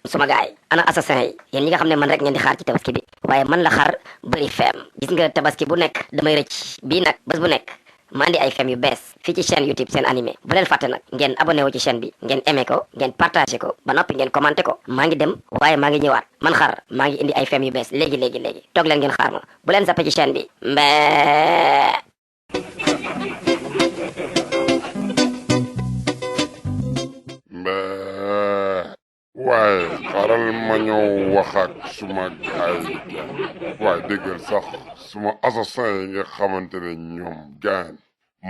suma gaay ana assassin yi yéen ñi nga xam ne man rek ngeen di xaar ci tabaski bi waaye man la xar bëri feem gis nga tabaski bu nekk damay rëcc bii nag bés bu nekk ma andi ay feem yu bees fii ci chaîne YouTube SENANIME bu leen fàtte nag ngeen abonné wu ci chaîne bi ngeen aimé ko ngeen partagé ko ba noppi ngeen commenté ko maa ngi dem waaye maa ngi ñëwaat man xar maa ngi indi ay feem yu bees léegi toog leen ngeen xaar ma bu leen zappé ci chaîne bi mbee waaye xaaral ma ñëw wax ak suma gaay waaye déggal sax suma assassin yi nga xamante ne ñoom gaan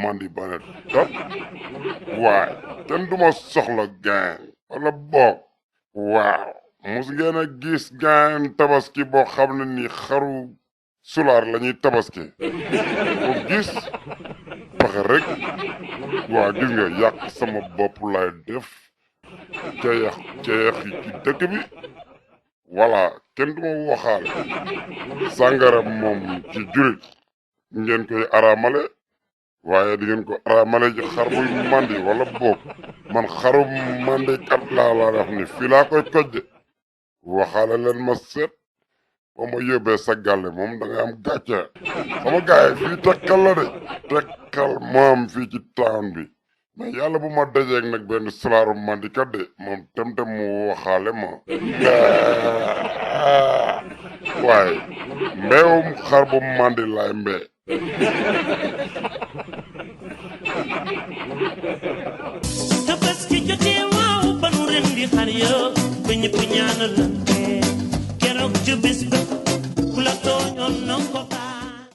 mandi bane top waaye kenn duma soxla gaan wala boog waaw mus ngeen a gis gaan tabaski boo xam ne ni xaru soulard la ñuy tabaski ko gis paxe rek waa gis nga yàq sama bopp lay def ceex yi ci dëkk bi voilà kenn duma waxaal sàngara moom ci jurit ngeen koy araamale waaye di ngeen ko araamale ci xar buy mandi wala boog man xaru mandi kat laa def ni fii laa koy tojje waxaale leen ma seet boo ma yóbbee sa gàlle moom da ngay am gàcce sama gaay fii tekkal la de tekkal moom fii ci town bi mais yàlla bu ma dajeeg nag benn solaaru mandikat de moom tem mu waxaale ma waaye mbeewum xar bu mandi laay mbee tabaski jotee waaw banu ren di xar yo ba ñëpp ñaanal la keroog ci bis ba ku la tooñoon non ko